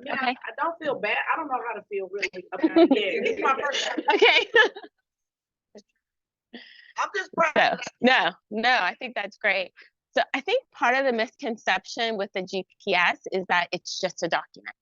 Yeah, Okay. I don't feel bad. I don't know how to feel really about it. Yeah, this is my first time. Okay. I'm just proud. So, no, I think that's great. So I think part of the misconception with the GPS is that it's just a document.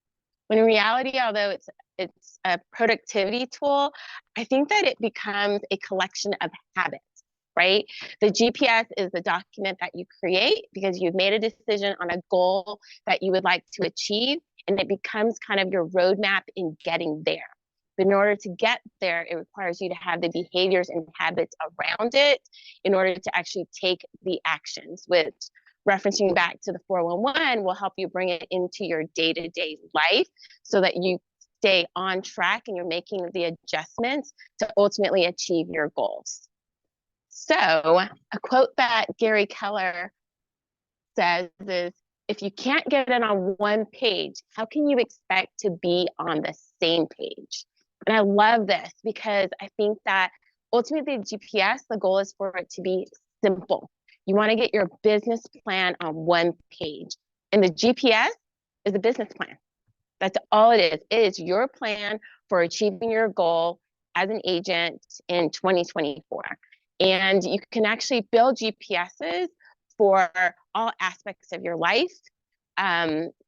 When in reality, although it's a productivity tool, I think that it becomes a collection of habits, right? The GPS is the document that you create because you've made a decision on a goal that you would like to achieve, and it becomes kind of your roadmap in getting there. But in order to get there, it requires you to have the behaviors and habits around it in order to actually take the actions, which, referencing back to the 411, will help you bring it into your day-to-day life so that you stay on track and you're making the adjustments to ultimately achieve your goals. So a quote that Gary Keller says is, if you can't get it on one page, how can you expect to be on the same page? And I love this because I think that ultimately the GPS, the goal is for it to be simple. You want to get your business plan on one page. And the GPS is a business plan. That's all it is. It is your plan for achieving your goal as an agent in 2024. And you can actually build GPSs for all aspects of your life,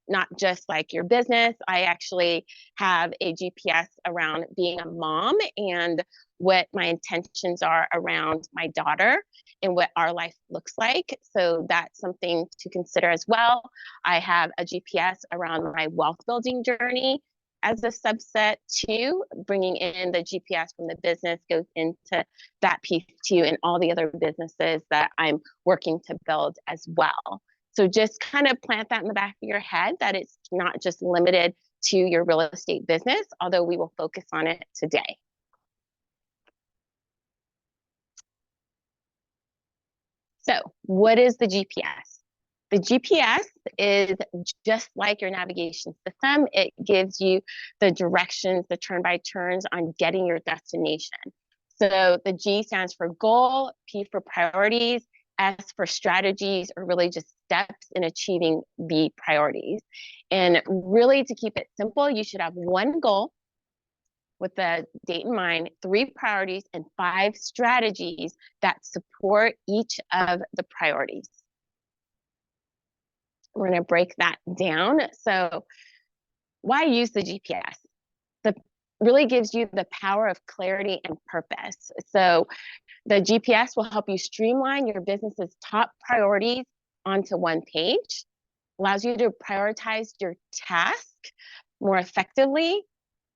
not just like your business. I actually have a GPS around being a mom and what my intentions are around my daughter and what our life looks like. So that's something to consider as well. I have a GPS around my wealth building journey as a subset too. Bringing in the GPS from the business goes into that piece too, and all the other businesses that I'm working to build as well. So just kind of plant that in the back of your head that it's not just limited to your real estate business, although we will focus on it today. So what is the GPS? The GPS is just like your navigation system. It gives you the directions, the turn by turns on getting your destination. So the G stands for goal, P for priorities, S for strategies, or really just steps in achieving the priorities. And really, to keep it simple, you should have one goal with the date in mind, 3 priorities, and 5 strategies that support each of the priorities. We're going to break that down. So why use the GPS? The really gives you the power of clarity and purpose. So the GPS will help you streamline your business's top priorities onto one page, allows you to prioritize your task more effectively.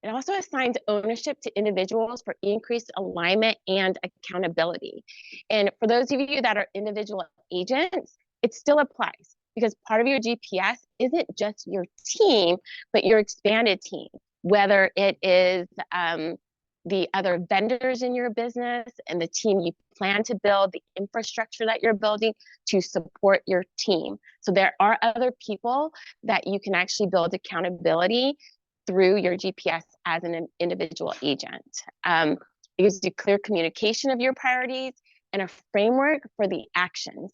It also assigns ownership to individuals for increased alignment and accountability. And for those of you that are individual agents, it still applies because part of your GPS isn't just your team, but your expanded team, whether it is the other vendors in your business and the team you plan to build, the infrastructure that you're building to support your team. So there are other people that you can actually build accountability through your GPS as an individual agent. It gives you clear communication of your priorities and a framework for the actions,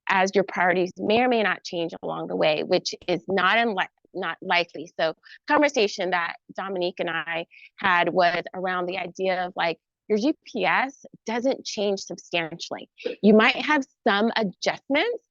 as your priorities may or may not change along the way, which is not likely. So conversation that Dominique and I had was around the idea of like, your GPS doesn't change substantially. You might have some adjustments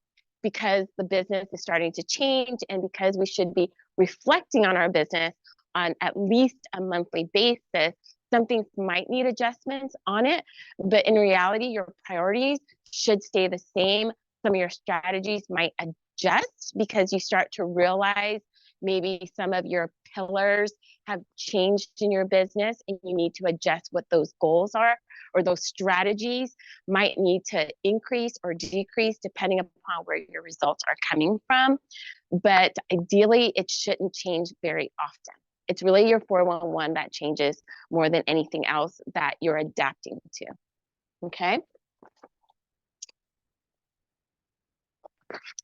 because the business is starting to change and because we should be reflecting on our business on at least a monthly basis. Some things might need adjustments on it, but in reality, your priorities should stay the same. Some of your strategies might adjust because you start to realize maybe some of your pillars have changed in your business and you need to adjust what those goals are, or those strategies might need to increase or decrease depending upon where your results are coming from. But ideally, it shouldn't change very often. It's really your 411 that changes more than anything else that you're adapting to. Okay.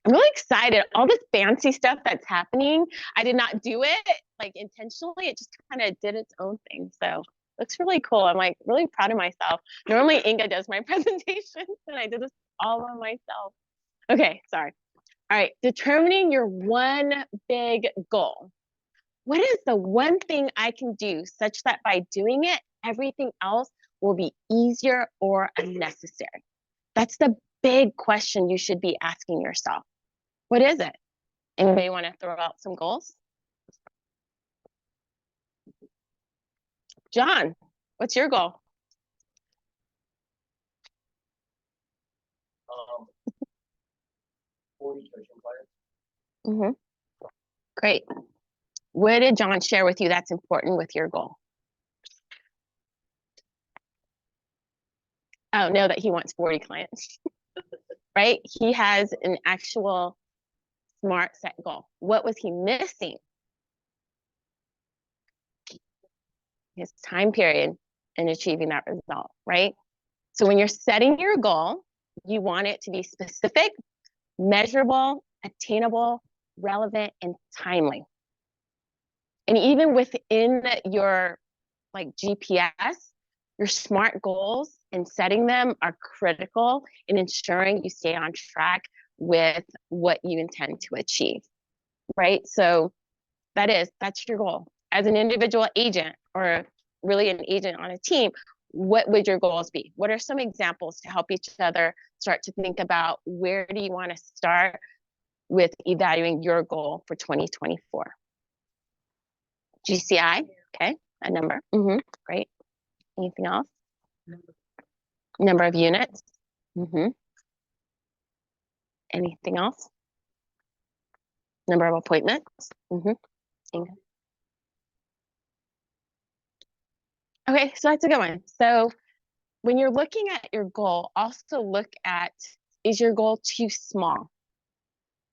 I'm really excited. All this fancy stuff that's happening, I did not do it like intentionally. It just kind of did its own thing. So looks really cool. I'm like really proud of myself. Normally Inga does my presentations and I did this all on myself. Okay, sorry. All right, determining your one big goal. what is the one thing I can do such that by doing it, everything else will be easier or unnecessary? That's the big question you should be asking yourself. What is it? Anybody want to throw out some goals? John, what's your goal? 40 coaching clients. Great. What did John share with you that's important with your goal? Oh, no, that he wants 40 clients, right? He has an actual smart set goal. What was he missing? His time period in achieving that result, right? So when you're setting your goal, you want it to be specific, measurable, attainable, relevant, and timely. And even within your like GPS, your SMART goals and setting them are critical in ensuring you stay on track with what you intend to achieve, right? So that's your goal. As an individual agent or really an agent on a team, what would your goals be? What are some examples to help each other start to think about where do you want to start with evaluating your goal for 2024? GCI, okay, a number. Great. Anything else? Number of units. Anything else? Number of appointments. Okay, so that's a good one. So when you're looking at your goal, also look at, is your goal too small?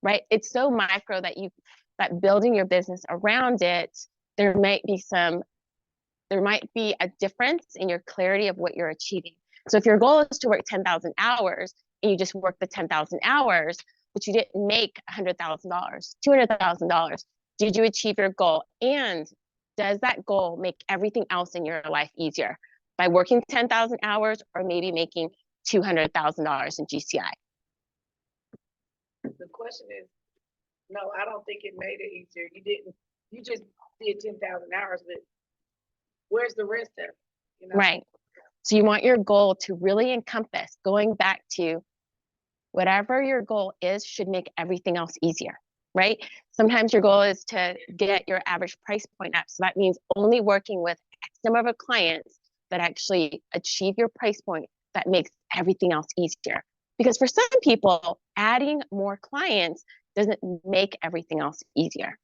Right? It's so micro that building your business around it, there might be a difference in your clarity of what you're achieving. So if your goal is to work 10,000 hours and you just work the 10,000 hours, but you didn't make $100,000, $200,000, did you achieve your goal? And does that goal make everything else in your life easier by working 10,000 hours or maybe making $200,000 in GCI? The question is, no, I don't think it made it easier. You just did 10,000 hours, but where's the rest of it? You know? Right. So you want your goal to really encompass, going back to whatever your goal is should make everything else easier, right? Sometimes your goal is to get your average price point up. So that means only working with X number of clients that actually achieve your price point that makes everything else easier. Because for some people, adding more clients doesn't make everything else easier.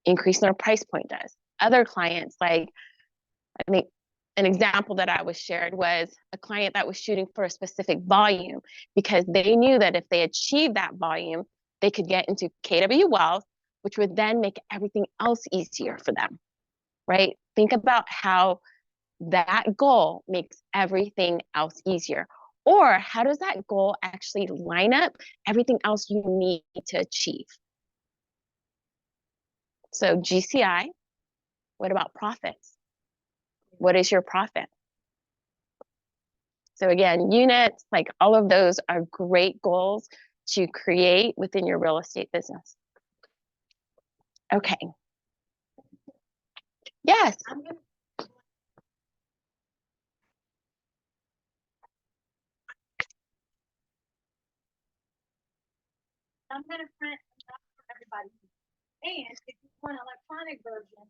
Increasing their price point does. Other clients, like, I think an example that I was shared was a client that was shooting for a specific volume because they knew that if they achieved that volume, they could get into KW Wealth, which would then make everything else easier for them, right? Think about how that goal makes everything else easier. Or how does that goal actually line up everything else you need to achieve? So GCI, what about profits? What is your profit? So again, units, like all of those are great goals to create within your real estate business. Okay. Yes. I'm going to print for everybody. And if you want an electronic version,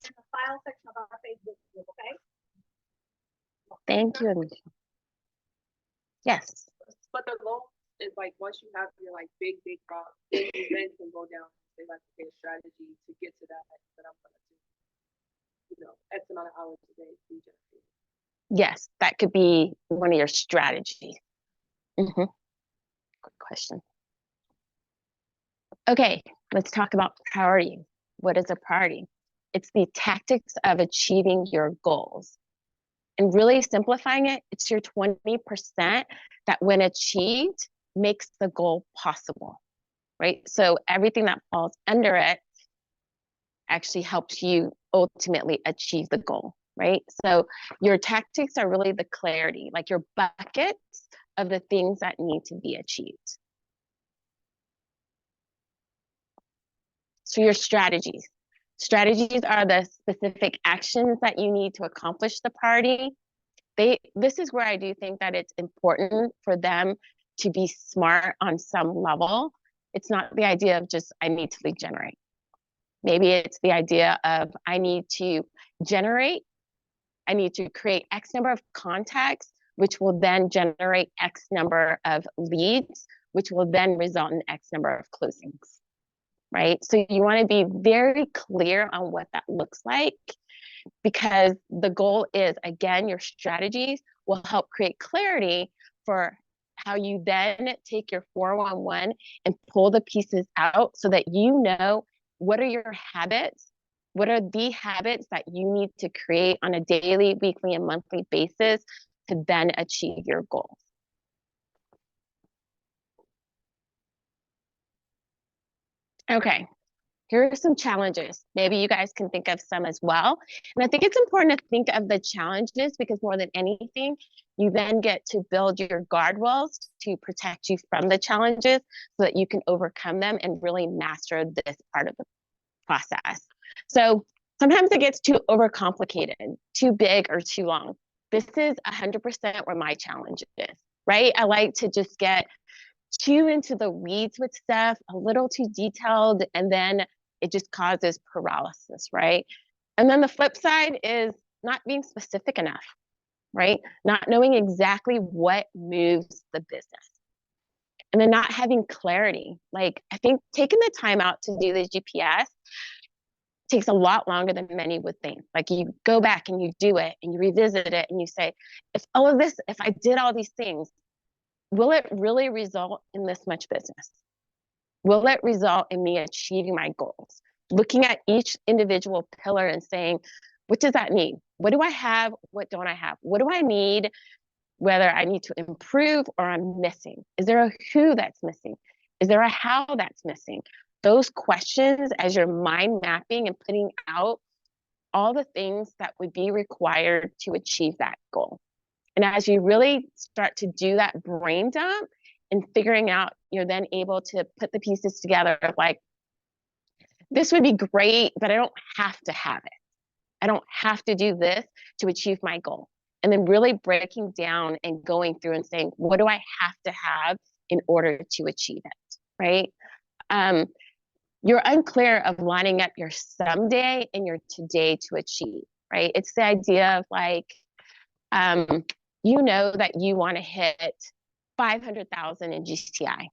in the file section of our Facebook group, okay? Thank you, Alicia. Yes. But the goal is like once you have your like big events and go down, they like to get a strategy to get to that I'm gonna do, X amount of hours a day. Yes, that could be one of your strategies. Good question. Okay, let's talk about priority. What is a priority? It's the tactics of achieving your goals. And really simplifying it, it's your 20% that when achieved makes the goal possible, right? So everything that falls under it actually helps you ultimately achieve the goal, right? So your tactics are really the clarity, like your buckets of the things that need to be achieved. So your strategies. Strategies are the specific actions that you need to accomplish the priority. This is where I do think that it's important for them to be smart on some level. It's not the idea of just, I need to lead generate. Maybe it's the idea of, I need to create X number of contacts, which will then generate X number of leads, which will then result in X number of closings, right? So you want to be very clear on what that looks like, because the goal is, again, your strategies will help create clarity for how you then take your 411 and pull the pieces out so that you know what are your habits, what are the habits that you need to create on a daily, weekly, and monthly basis to then achieve your goals. Okay, here are some challenges. Maybe you guys can think of some as well. And I think it's important to think of the challenges, because more than anything, you then get to build your guardrails to protect you from the challenges so that you can overcome them and really master this part of the process. So sometimes it gets too overcomplicated, too big, or too long. This is 100% where my challenge is, right? I like to just get too into the weeds with stuff, a little too detailed, and then it just causes paralysis, right? And then the flip side is not being specific enough, right? Not knowing exactly what moves the business. And then not having clarity. Like, I think taking the time out to do the GPS takes a lot longer than many would think. Like, you go back and you do it and you revisit it and you say, if I did all these things, will it really result in this much business? Will it result in me achieving my goals? Looking at each individual pillar and saying, what does that mean? What do I have? What don't I have? What do I need? Whether I need to improve or I'm missing. Is there a who that's missing? Is there a how that's missing? Those questions, as you're mind mapping and putting out all the things that would be required to achieve that goal. And as you really start to do that brain dump and figuring out, you're then able to put the pieces together of like, this would be great, but I don't have to have it. I don't have to do this to achieve my goal. And then really breaking down and going through and saying, what do I have to have in order to achieve it, right? You're unclear of lining up your someday and your today to achieve, right? It's the idea of like, you know that you want to hit 500,000 in GTI,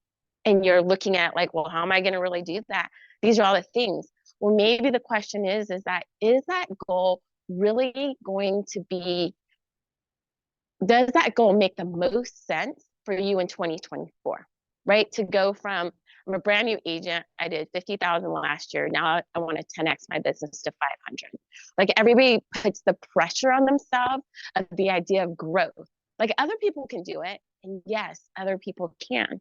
and you're looking at like, well, how am I going to really do that? These are all the things. Well, maybe the question is that goal really going to be, does that goal make the most sense for you in 2024, right? To go from, I'm a brand new agent, I did 50,000 last year, now I want to 10x my business to 500. Like, everybody puts the pressure on themselves of the idea of growth. Like, other people can do it, and yes, other people can.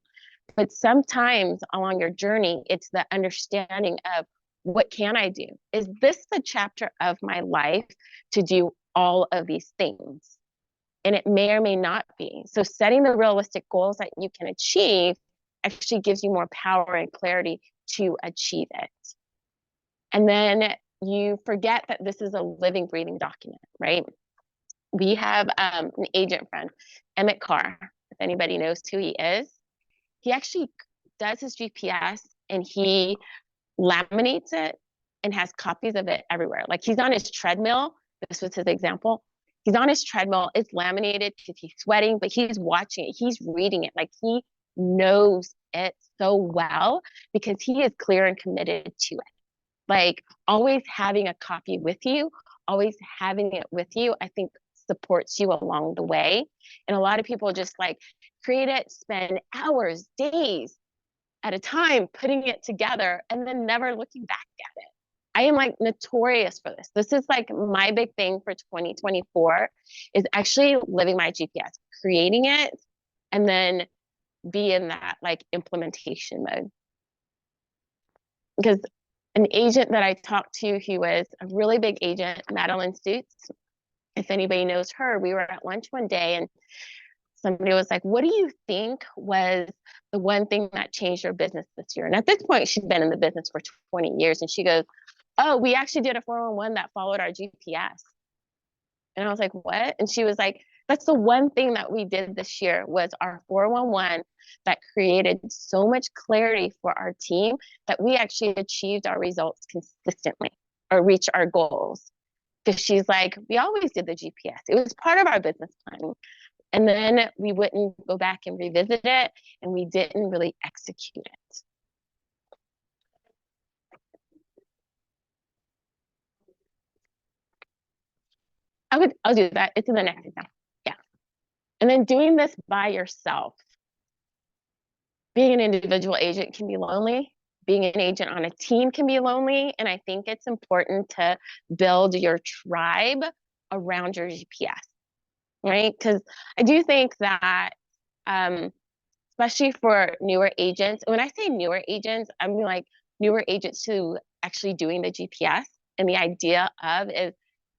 But sometimes along your journey, it's the understanding of, what can I do? Is this the chapter of my life to do all of these things? And it may or may not be. So setting the realistic goals that you can achieve actually gives you more power and clarity to achieve it. And then you forget that this is a living, breathing document, right? We have an agent friend, Emmett Carr, if anybody knows who he is. He actually does his GPS and he laminates it and has copies of it everywhere. Like, he's on his treadmill. This was his example. He's on his treadmill. It's laminated because he's sweating, but he's watching it. He's reading it. Like, he knows it so well because he is clear and committed to it. Like, always having a copy with you, always having it with you, I think supports you along the way. And a lot of people just like create it, spend hours, days at a time putting it together, and then never looking back at it. I am like notorious for this. This is like my big thing for 2024 is actually living my GPS, creating it, and then be in that like implementation mode. Because an agent that I talked to, who was a really big agent, Madeline Stutz, if anybody knows her, we were at lunch one day and somebody was like, what do you think was the one thing that changed your business this year? And at this point, she's been in the business for 20 years. And she goes, oh, we actually did a 411 that followed our GPS. And I was like, what? And she was like, that's the one thing that we did this year was our 411 that created so much clarity for our team that we actually achieved our results consistently or reached our goals. Because she's like, we always did the GPS. It was part of our business planning. And then we wouldn't go back and revisit it, and we didn't really execute it. I'll do that. It's in the next example. Yeah. And then doing this by yourself. Being an individual agent can be lonely. Being an agent on a team can be lonely. And I think it's important to build your tribe around your GPS, right? Because I do think that, especially for newer agents, when I say newer agents, I mean like newer agents who actually doing the GPS, and the idea of is,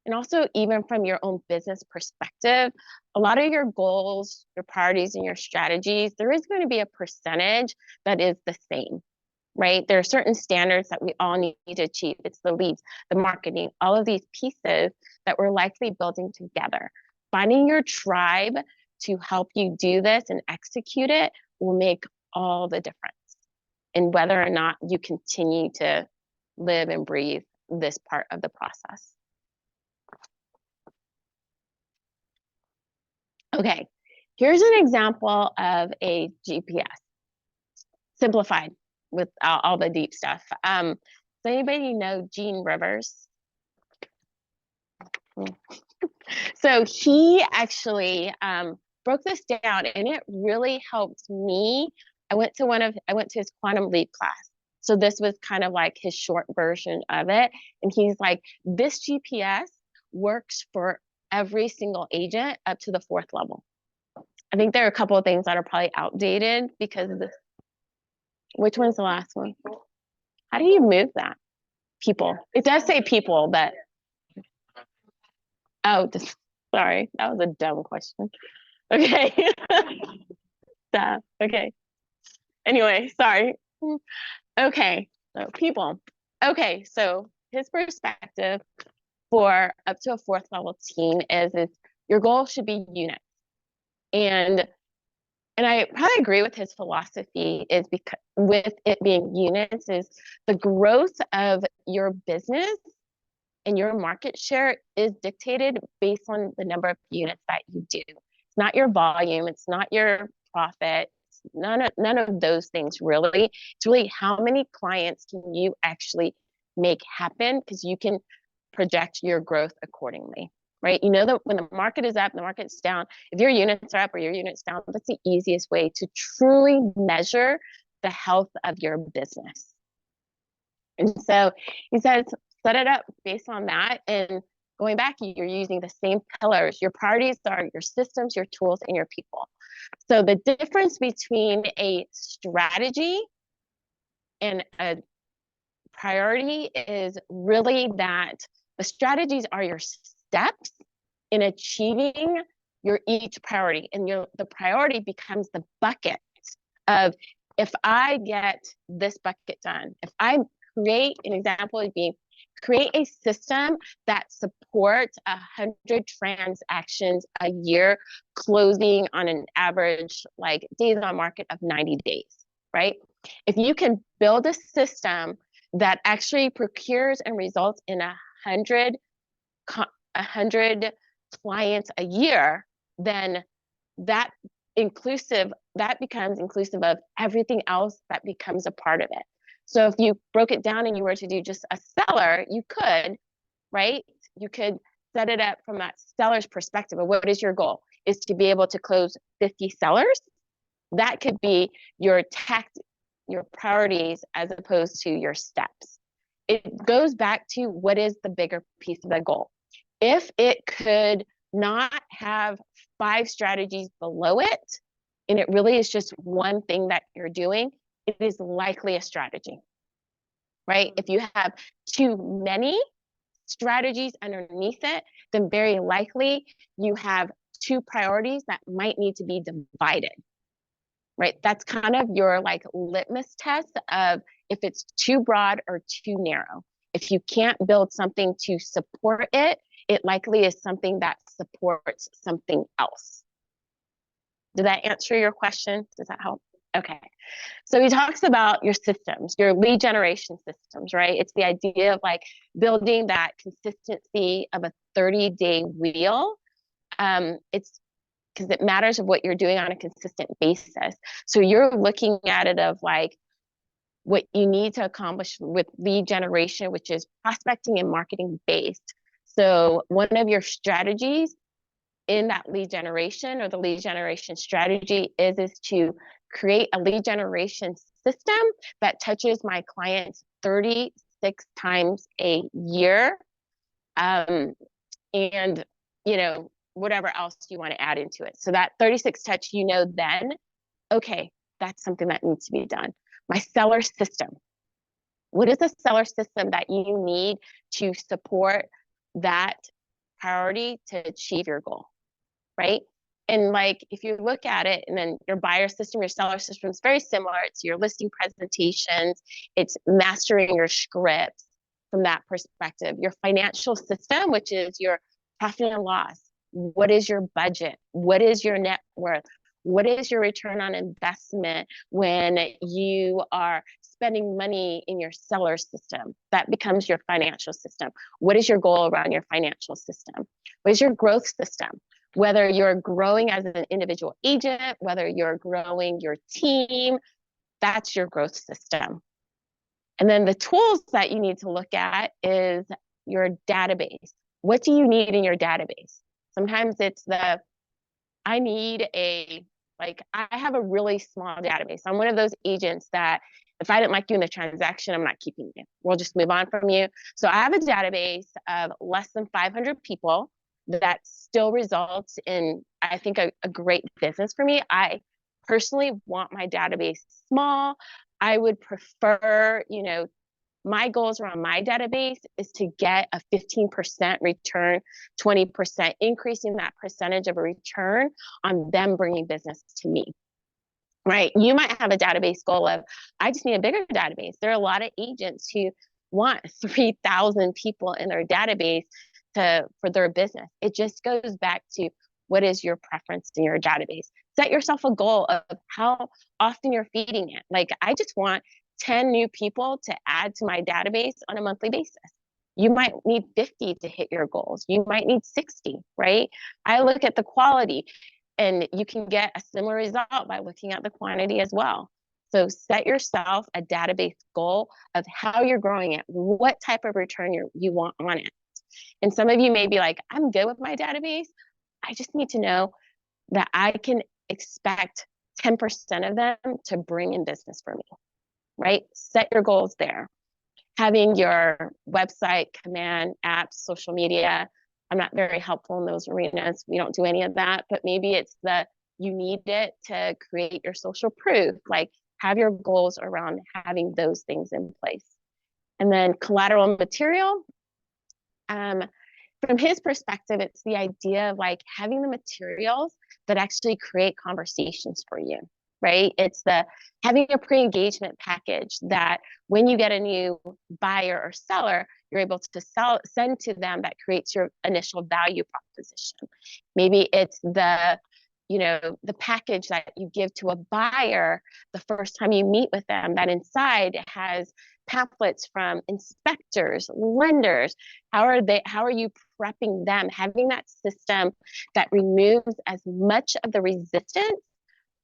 and also even from your own business perspective, a lot of your goals, your priorities, and your strategies, there is going to be a percentage that is the same, right? There are certain standards that we all need to achieve. It's the leads, the marketing, all of these pieces that we're likely building together. Finding your tribe to help you do this and execute it will make all the difference in whether or not you continue to live and breathe this part of the process. Okay, here's an example of a GPS, simplified with all the deep stuff. Does anybody know Gene Rivers? So he actually broke this down, and it really helped me. I went to his quantum leap class. So this was kind of like his short version of it. And he's like, this GPS works for every single agent up to the 4th level. I think there are a couple of things that are probably outdated because of this. Which one's the last one? How do you move that? People. It does say people, but oh, sorry, that was a dumb question. Okay. Okay. Anyway, sorry. Okay, so people. Okay, so his perspective for up to a 4th level team is your goal should be units. And I probably agree with his philosophy is because with it being units is the growth of your business and your market share is dictated based on the number of units that you do. It's not your volume, it's not your profit, none of those things really. It's really how many clients can you actually make happen, because you can project your growth accordingly, right? You know that when the market is up, the market's down, if your units are up or your units down, that's the easiest way to truly measure the health of your business. And so he says, set it up based on that. And going back, you're using the same pillars. Your priorities are your systems, your tools, and your people. So the difference between a strategy and a priority is really that the strategies are your steps in achieving your each priority. And the priority becomes the bucket of, if I get this bucket done, if I create, an example would be, create a system that supports 100 transactions a year, closing on an average like days on market of 90 days, right? If you can build a system that actually procures and results in 100 clients a year, then that becomes inclusive of everything else that becomes a part of it. So if you broke it down and you were to do just a seller, you could, right? You could set it up from that seller's perspective of what is your goal? Is to be able to close 50 sellers. That could be your priorities as opposed to your steps. It goes back to what is the bigger piece of the goal. If it could not have 5 strategies below it, and it really is just one thing that you're doing, it is likely a strategy, right? If you have too many strategies underneath it, then very likely you have two priorities that might need to be divided, right? That's kind of your like litmus test of if it's too broad or too narrow. If you can't build something to support it, it likely is something that supports something else. Did that answer your question? Does that help? Okay. So he talks about your systems, your lead generation systems, right? It's the idea of like building that consistency of a 30-day wheel. It's because it matters of what you're doing on a consistent basis. So you're looking at it of like what you need to accomplish with lead generation, which is prospecting and marketing based. So one of your strategies in that lead generation or the lead generation strategy is to create a lead generation system that touches my clients 36 times a year. And, you know, whatever else you want to add into it. So that 36 touch, you know, then, okay, that's something that needs to be done. My seller system. What is a seller system that you need to support that priority to achieve your goal, right? And like, if you look at it, and then your buyer system, your seller system is very similar. It's your listing presentations, it's mastering your scripts from that perspective. Your financial system, which is your profit and loss. What is your budget? What is your net worth? What is your return on investment when you are spending money in your seller system? That becomes your financial system. What is your goal around your financial system? What is your growth system? Whether you're growing as an individual agent, whether you're growing your team, that's your growth system. And then the tools that you need to look at is your database. What do you need in your database? Sometimes it's I need I have a really small database. I'm one of those agents that if I didn't like you in the transaction, I'm not keeping you. We'll just move on from you. So I have a database of less than 500 people that still results in, I think, a great business for me. I personally want my database small. I would prefer, you know, my goals around my database is to get a 15% return, 20%, increasing that percentage of a return on them bringing business to me, right? You might have a database goal of, I just need a bigger database. There are a lot of agents who want 3,000 people in their database for their business. It just goes back to what is your preference in your database. Set yourself a goal of how often you're feeding it. Like, I just want 10 new people to add to my database on a monthly basis. You might need 50 to hit your goals. You might need 60, right? I look at the quality, and you can get a similar result by looking at the quantity as well. So set yourself a database goal of how you're growing it, what type of return you want on it. And some of you may be like, I'm good with my database. I just need to know that I can expect 10% of them to bring in business for me, right? Set your goals there. Having your website, command, apps, social media. I'm not very helpful in those arenas. We don't do any of that, but maybe it's you need it to create your social proof. Like, have your goals around having those things in place. And then collateral material. From his perspective, it's the idea of like having the materials that actually create conversations for you, right? It's having a pre-engagement package that when you get a new buyer or seller, you're able to send to them that creates your initial value proposition. Maybe it's the package that you give to a buyer the first time you meet with them that inside has pamphlets from inspectors, lenders. How are you prepping them? Having that system that removes as much of the resistance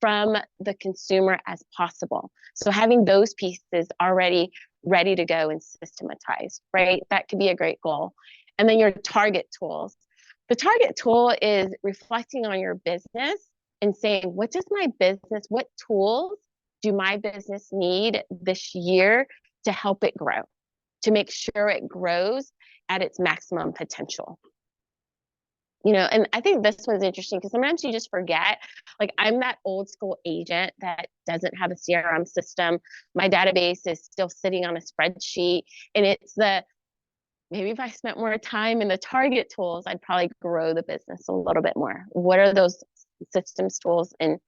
from the consumer as possible. So having those pieces already ready to go and systematized, right? That could be a great goal. And then your target tools. The target tool is reflecting on your business and saying, what tools do my business need this year to help it grow, to make sure it grows at its maximum potential? And I think this one's interesting because sometimes you just forget, like, I'm that old school agent that doesn't have a CRM system. My database is still sitting on a spreadsheet, and it's Maybe if I spent more time in the target tools, I'd probably grow the business a little bit more. What are those systems, tools, and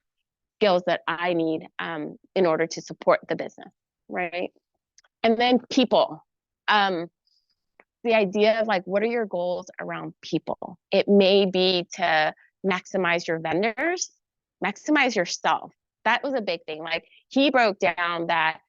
skills that I need in order to support the business, right? And then people. The idea of like, what are your goals around people? It may be to maximize your vendors, maximize yourself. That was a big thing. Like he broke down that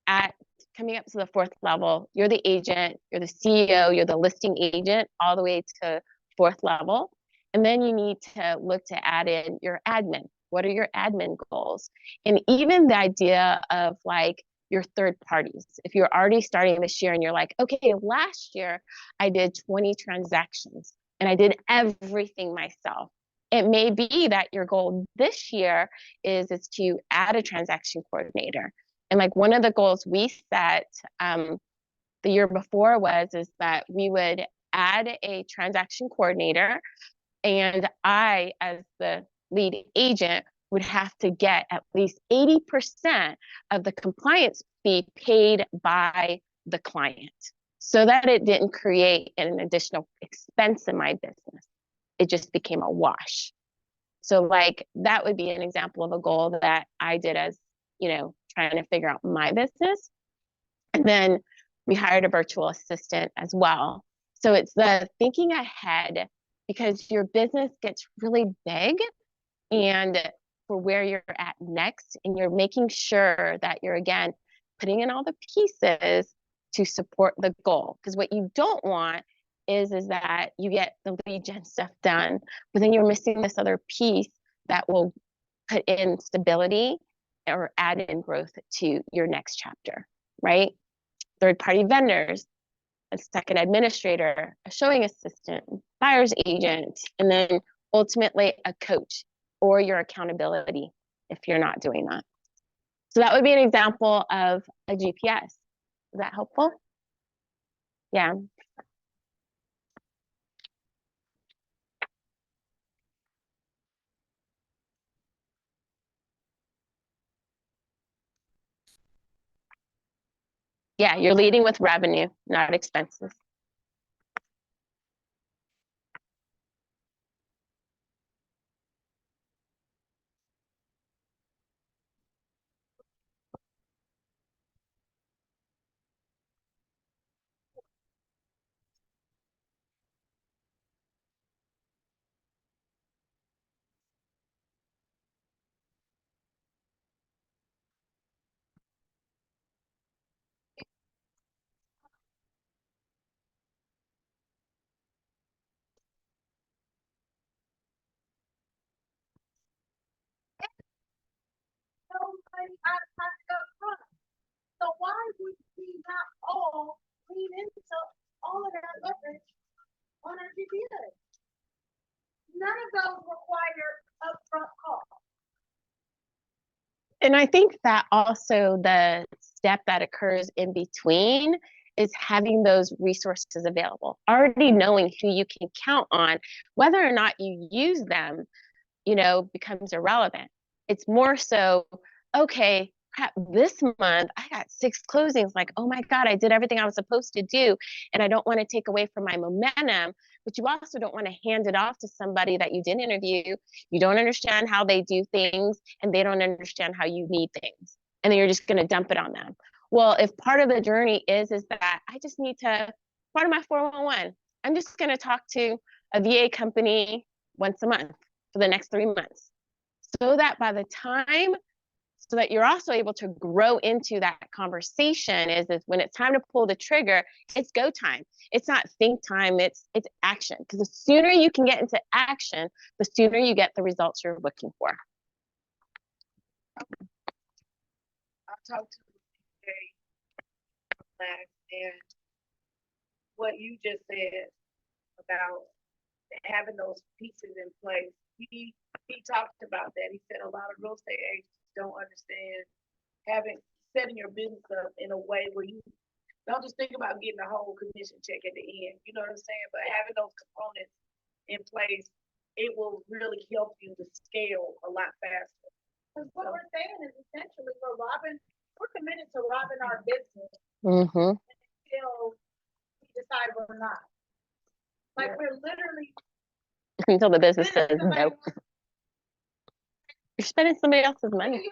at coming up to the 4th level, you're the agent, you're the CEO, you're the listing agent, all the way to 4th level. And then you need to look to add in your admin. What are your admin goals? And even the idea of like your third parties. If you're already starting this year and you're like, okay, last year I did 20 transactions and I did everything myself. It may be that your goal this year is to add a transaction coordinator. And like one of the goals we set the year before is that we would add a transaction coordinator, and I, as the lead agent, would have to get at least 80% of the compliance fee paid by the client so that it didn't create an additional expense in my business. It just became a wash. So like that would be an example of a goal that I did as, trying to figure out my business. And then we hired a virtual assistant as well. So it's the thinking ahead, because your business gets really big and for where you're at next, and you're making sure that you're, again, putting in all the pieces to support the goal. Because what you don't want is that you get the lead gen stuff done, but then you're missing this other piece that will put in stability or add in growth to your next chapter, right? Third-party vendors, a second administrator, a showing assistant, buyer's agent, and then ultimately a coach or your accountability if you're not doing that. So that would be an example of a GPS. Is that helpful? Yeah. Yeah, you're leading with revenue, not expenses. Nobody out of pocket up front. So why would we not all lean into all of that leverage on our GPS? None of those require upfront costs. And I think that also the step that occurs in between is having those resources available, already knowing who you can count on. Whether or not you use them, becomes irrelevant. It's more so, okay, crap, this month I got 6 closings. Like, oh my God, I did everything I was supposed to do. And I don't want to take away from my momentum, but you also don't want to hand it off to somebody that you didn't interview. You don't understand how they do things, and they don't understand how you need things. And then you're just going to dump it on them. Well, if part of the journey is that I just need to, part of my 411, I'm just going to talk to a VA company once a month for the next 3 months, so that by the time, so that you're also able to grow into that conversation is when it's time to pull the trigger, it's go time. It's not think time, it's action. Because the sooner you can get into action, the sooner you get the results you're looking for. I talked to Jay last, and what you just said about having those pieces in place, he talked about that. He said a lot of real estate agents don't understand setting your business up in a way where you don't just think about getting a whole commission check at the end. You know what I'm saying? But having those components in place, it will really help you to scale a lot faster. Because what we're saying is essentially we're committed to robbing our business Mm-hmm. until we decide hire or not. Like we're literally Until the business says spending somebody no. You're spending somebody else's money.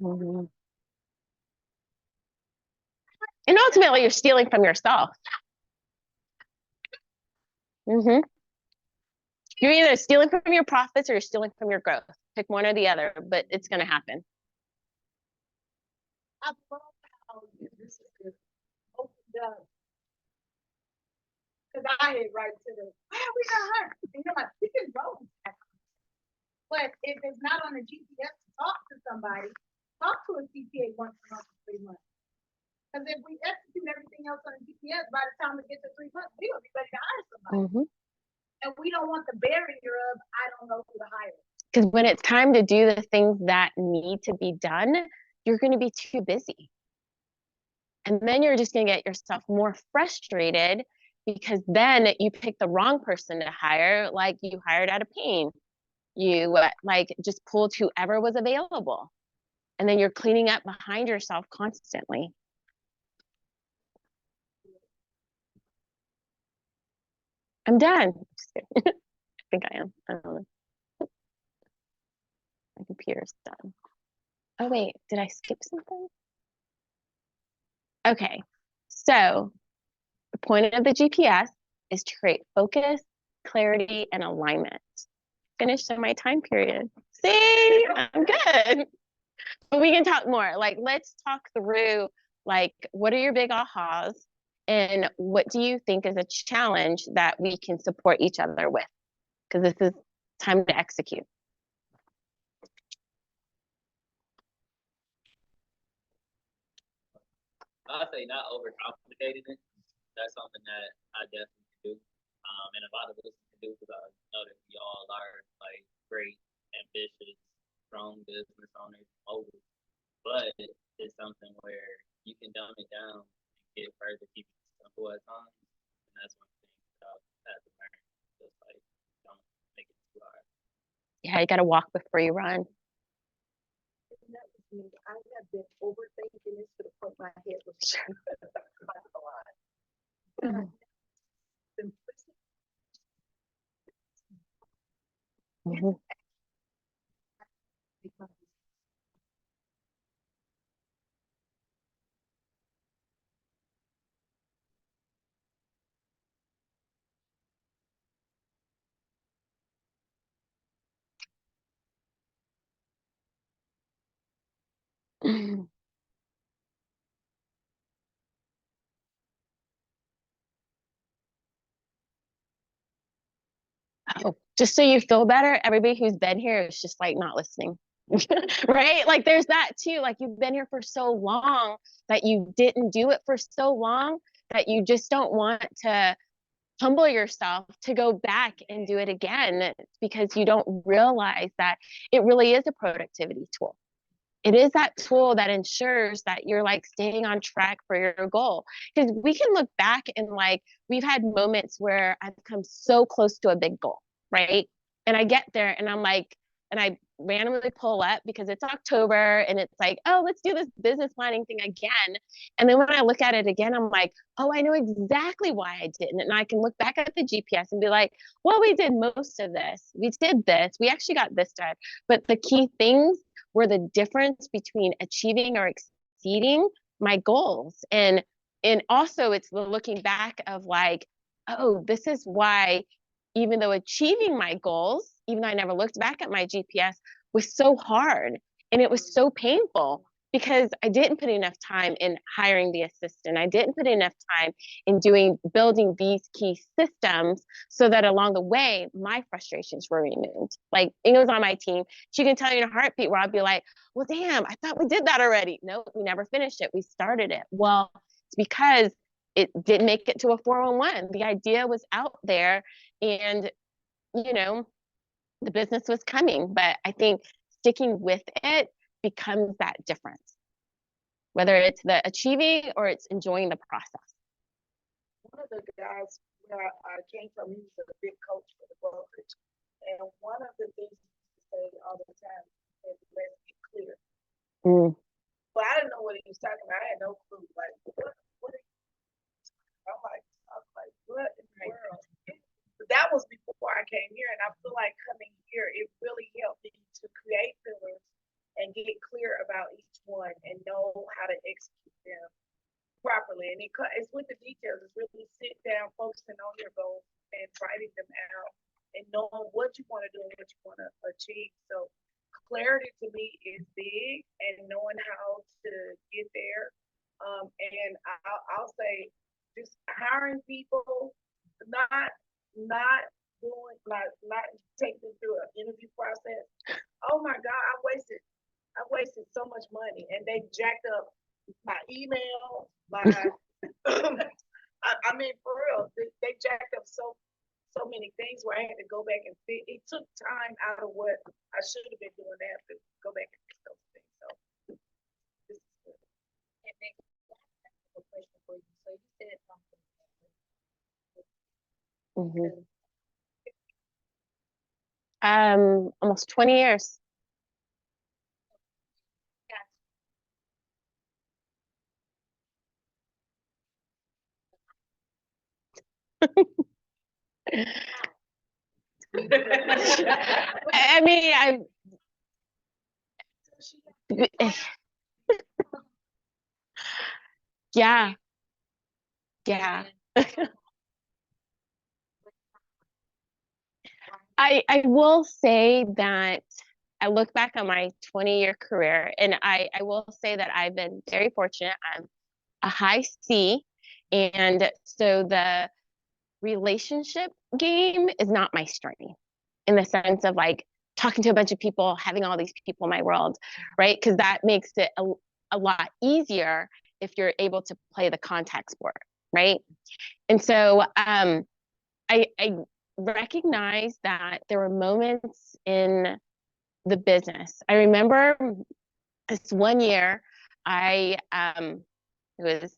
Mhm. And ultimately, you're stealing from yourself. You're either stealing from your profits or you're stealing from your growth. Pick one or the other, but it's going to happen. I love how this is opened up. Because I hit right to the, we got her. And you're like, we can go. But if it's not on the GPS to talk to somebody, talk to a CPA once a month for 3 months. Because if we execute everything else on the GPS, by the time we get to 3 months, we'll be ready to hire somebody. And we don't want the barrier of, I don't know who to hire. Because when it's time to do the things that need to be done, you're going to be too busy. And then you're just going to get yourself more frustrated because then you pick the wrong person to hire, like you hired out of pain. You like just pulled whoever was available. And then you're cleaning up behind yourself constantly. I'm done. I think I am. I don't know. My computer's done. Oh, wait, did I skip something? Okay, so the point of the GPS is to create focus, clarity, and alignment. Finished in my time period. See, I'm good. But we can talk more. Like, let's talk through, like, what are your big ahas? And what do you think is a challenge that we can support each other with? Because this is time to execute. I say not overcomplicating it. That's something that I definitely can do. And a lot of us can do because I know that we all are like great, ambitious, strong business owners, moguls. But it's something where you can dumb it down and get further, keep it simple at times. And that's one thing that I've had to learn. Just like don't make it too hard. Yeah, you got to walk before you run. That was me. I have been overthinking this to the point my head was a lot. Simplicity. Oh, just so you feel better, everybody who's been here is just like not listening. Right? Like there's that too. Like you've been here for so long that you didn't do it for so long that you just don't want to humble yourself to go back and do it again because you don't realize that it really is a productivity tool. It is that tool that ensures that you're like staying on track for your goal. Because we can look back and like we've had moments where I've come so close to a big goal, right? And I get there and I'm like, and I randomly pull up because it's October and it's like, oh, let's do this business planning thing again. And then when I look at it again, I'm like, oh, I know exactly why I didn't. And I can look back at the GPS and be like, well, we did most of this. We did this. We actually got this done. But the key things were the difference between achieving or exceeding my goals. And also it's the looking back of like, oh, this is why even though achieving my goals, even though I never looked back at my GPS, was so hard and it was so painful because I didn't put enough time in hiring the assistant. I didn't put enough time in building these key systems so that along the way, my frustrations were removed. Like Inga was on my team. She can tell you in a heartbeat where I'd be like, well, damn, I thought we did that already. No, we never finished it. We started it. Well, it's because it didn't make it to a 411. The idea was out there and, you know, the business was coming, but I think sticking with it becomes that difference, whether it's the achieving or it's enjoying the process. One of the guys where I came from, he was a big coach for the brokerage. But I didn't know what he was talking about. I had no clue. Like, what are you, I was like, what in the world? But that was before I came here, and I feel like coming here, it really helped me to create pillars and get clear about each one and know how to execute them properly. And it's with the details. It's really sit down, focusing on your goals and writing them out and knowing what you want to do and what you want to achieve. So clarity to me is big, and knowing how to get there. And I'll say just hiring people, not doing not taking them through an interview process. Oh my God, I wasted so much money, and they jacked up my email, my I mean for real, they jacked up so many things where I had to go back and fix. It took time out of what I should have been doing. I have to go back and fix those things. So this is good. And then I have a question for you. So you said something. Almost 20 years. I mean, yeah. I will say that I look back on my 20-year career, and I will say that I've been very fortunate. I'm a high C, and so the relationship game is not my strength in the sense of like talking to a bunch of people, having all these people in my world, right? Because that makes it a lot easier if you're able to play the contact sport, right? And so I recognize that there were moments in the business. I remember this one year, it was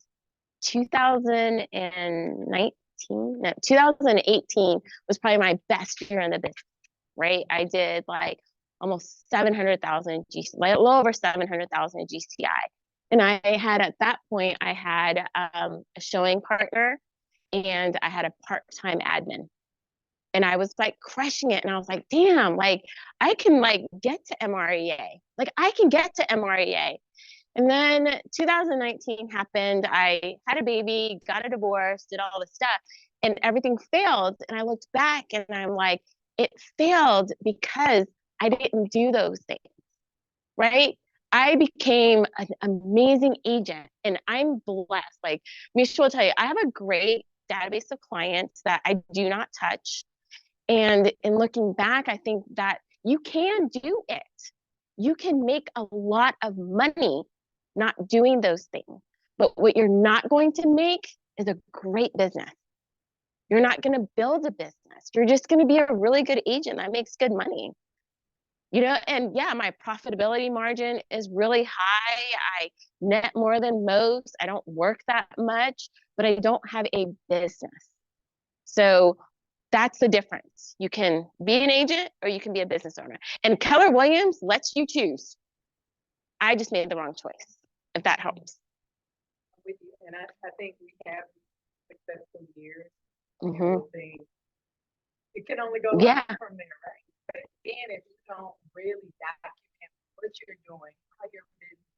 2019, no, 2018 was probably my best year in the business, right? I did like almost 700,000 like a little over 700,000 GCI. And I had, at that point, I had a showing partner and I had a part-time admin. And I was like crushing it. And I was like, damn, like I can like get to MREA. Like I can get to MREA. And then 2019 happened. I had a baby, got a divorce, did all this stuff, and everything failed. And I looked back and I'm like, it failed because I didn't do those things, right? I became an amazing agent, and I'm blessed. Like Misha will tell you, I have a great database of clients that I do not touch. And in looking back, I think that you can do it. You can make a lot of money not doing those things. But what you're not going to make is a great business. You're not going to build a business. You're just going to be a really good agent that makes good money. You know, and yeah, my profitability margin is really high. I net more than most. I don't work that much, but I don't have a business. So that's the difference. You can be an agent or you can be a business owner. And Keller Williams lets you choose. I just made the wrong choice, if that helps. With you, and I think we have successful years. It can only go up from there, right? But again, if you don't really document what you're doing, how your business,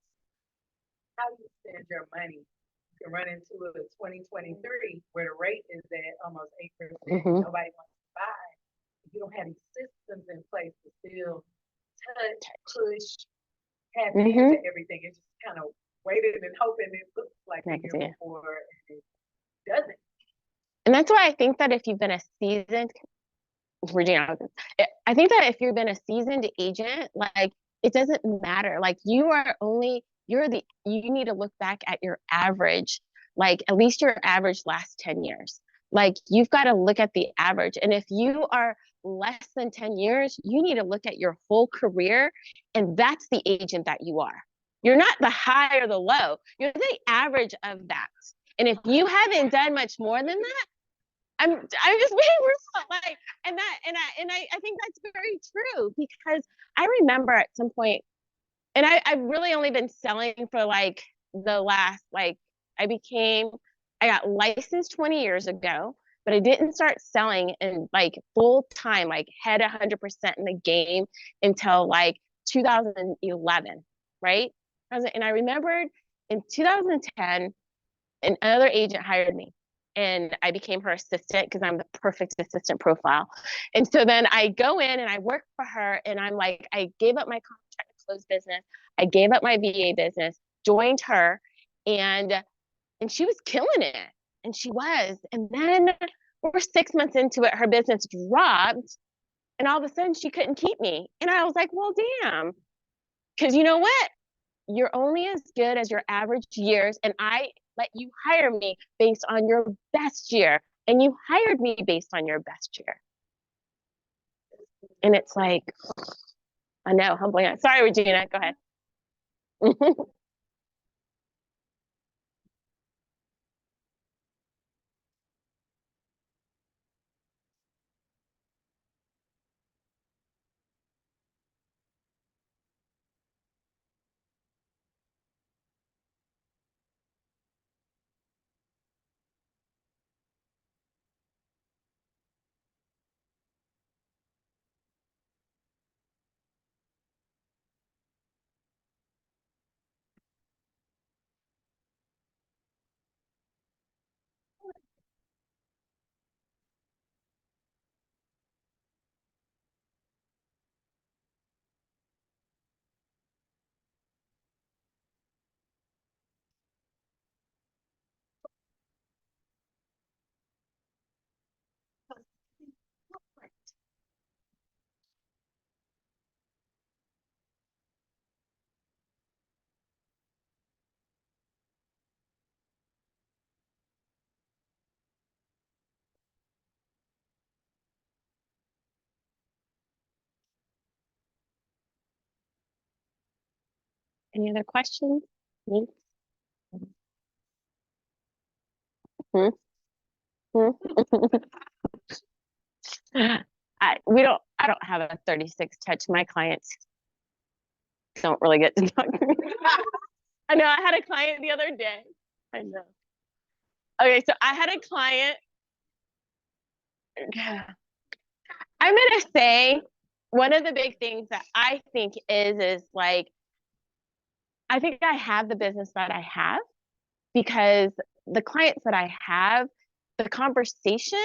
how you spend your money, you can run into a 2023 where the rate is at almost 8%. Nobody wants to buy. If you don't have any systems in place to still touch, push, tap into everything, it's just kind of waiting and hoping it looks like the year before, and it doesn't. And that's why I think that if you've been a seasoned, Regina, I think that if you've been a seasoned agent, like it doesn't matter. Like you need to look back at your average, like at least your average last 10 years. Like you've got to look at the average. And if you are less than 10 years, you need to look at your whole career. And that's the agent that you are. You're not the high or the low. You're the average of that. And if you haven't done much more than that, I'm just being real, like, I think that's very true, because I remember at some point And I've really only been selling for like the last, like, I got licensed 20 years ago, but I didn't start selling in like full time, like head 100% in the game until like 2011, right? And I remembered in 2010, another agent hired me and I became her assistant because I'm the perfect assistant profile. And so then I go in and I work for her and I'm like, I gave up my contract to close business. I gave up my VA business, joined her, and and she was killing it. And she was. And then we're 6 months into it, her business dropped, and all of a sudden she couldn't keep me. And I was like, well, damn. Because you know what? You're only as good as your average years, and I let you hire me based on your best year, and you hired me based on your best year. And it's like, I know, humbling. Sorry, Regina, go ahead. Any other questions? Me? Hmm? Hmm? I don't have a 36 touch. My clients don't really get to talk to me. I know I had a client the other day. I know. Okay, so I had a client. I'm gonna say one of the big things that I think is like, I think I have the business that I have because the clients that I have, the conversation,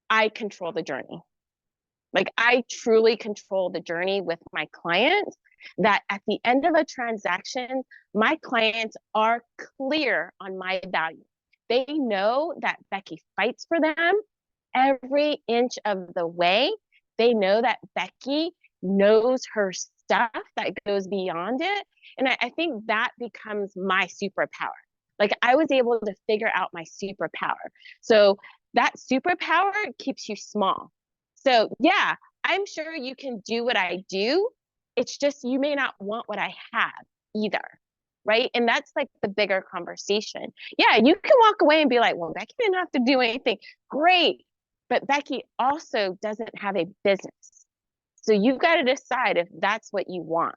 I control the journey. Like I truly control the journey with my clients, that at the end of a transaction, my clients are clear on my value. They know that Becky fights for them every inch of the way. They know that Becky knows her stuff that goes beyond it. And I think that becomes my superpower. Like I was able to figure out my superpower. So that superpower keeps you small. So yeah, I'm sure you can do what I do. It's just you may not want what I have either. Right. And that's like the bigger conversation. Yeah, you can walk away and be like, well, Becky didn't have to do anything. Great. But Becky also doesn't have a business. So you've got to decide if that's what you want.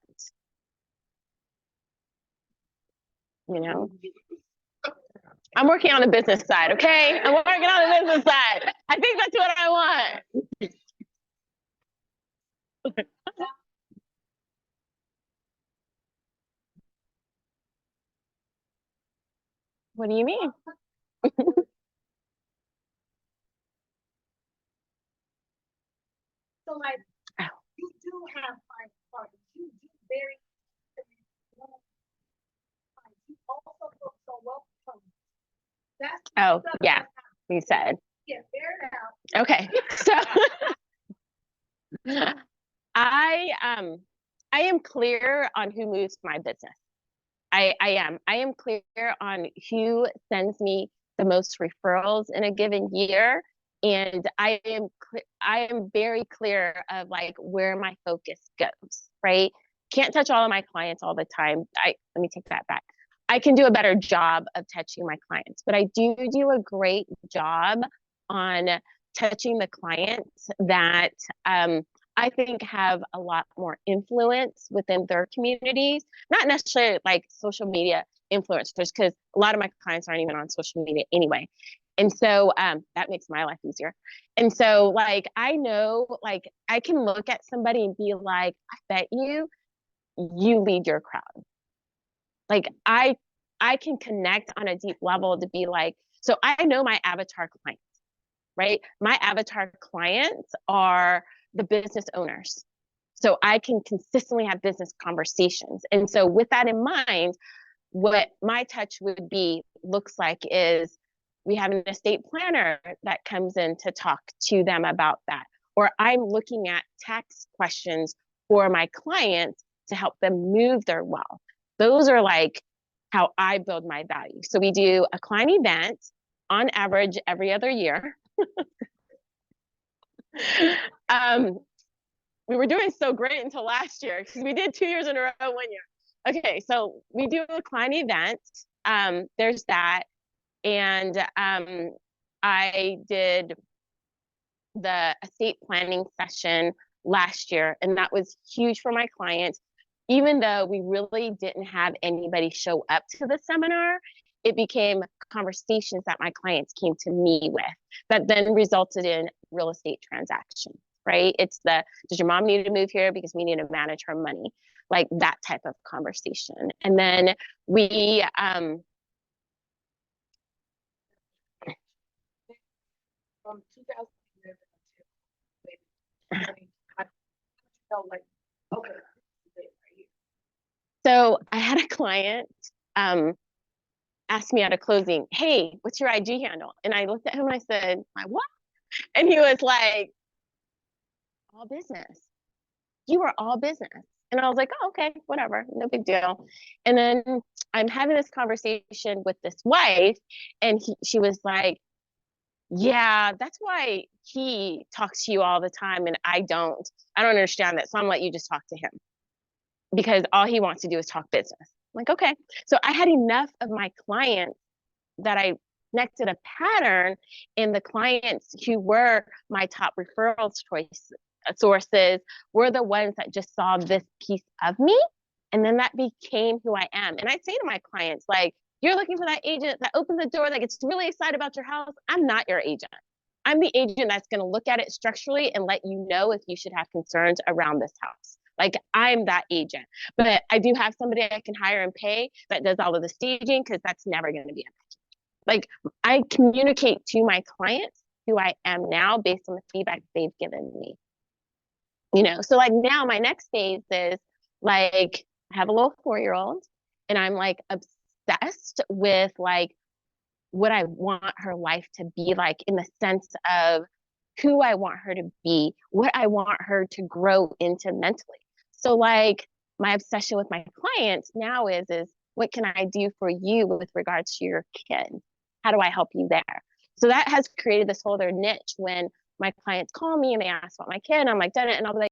You know, I'm working on the business side. Okay. I'm working on the business side. I think that's what I want. What do you mean? So like, you do have five parties. You do very, you also look so welcome. That's Oh, yeah, we said. Yeah, bear it out. Okay. So I am clear on who moves my business. I am clear on who sends me the most referrals in a given year. And I am very clear of like where my focus goes, right? Can't touch all of my clients all the time. Let me take that back. I can do a better job of touching my clients, but I do a great job on touching the clients that I think have a lot more influence within their communities, not necessarily like social media influencers, because a lot of my clients aren't even on social media anyway. And so that makes my life easier. And so like, I know, like I can look at somebody and be like, I bet you lead your crowd. Like I can connect on a deep level to be like, so I know my avatar clients, right? My avatar clients are the business owners. So I can consistently have business conversations. And so with that in mind, what my touch would be looks like is we have an estate planner that comes in to talk to them about that. Or I'm looking at tax questions for my clients to help them move their wealth. Those are like how I build my value. So we do a client event on average every other year. We were doing so great until last year because we did 2 years in a row 1 year. Okay, so we do a client event. There's that. And I did the estate planning session last year, and that was huge for my clients. Even though we really didn't have anybody show up to the seminar, it became conversations that my clients came to me with that then resulted in real estate transactions, right? It's the, does your mom need to move here because we need to manage her money? Like that type of conversation. And then we, From 2011 until maybe 20, I felt like, okay, this is it right here. so I had a client ask me at a closing, hey, what's your IG handle? And I looked at him and I said, my what? And he was like, all business. You are all business. And I was like, oh, okay, whatever, no big deal. And then I'm having this conversation with this wife, and she was like, yeah, that's why he talks to you all the time and I don't understand that. So I'm gonna let you just talk to him because all he wants to do is talk business. I'm like, okay. So I had enough of my clients that I connected a pattern in the clients who were my top referrals choice sources were the ones that just saw this piece of me. And then that became who I am. And I say to my clients, like, you're looking for that agent that opens the door, that gets really excited about your house. I'm not your agent. I'm the agent that's going to look at it structurally and let you know if you should have concerns around this house. Like I'm that agent, but I do have somebody I can hire and pay that does all of the staging because that's never going to be a like I communicate to my clients who I am now based on the feedback they've given me. You know, so like now my next phase is like I have a little 4-year-old and I'm like obsessed with like what I want her life to be like in the sense of who I want her to be, what I want her to grow into mentally. So like my obsession with my clients now is what can I do for you with regards to your kid? How do I help you there? So that has created this whole other niche when my clients call me and they ask about my kid, and I'm like, done it, and I'll be like,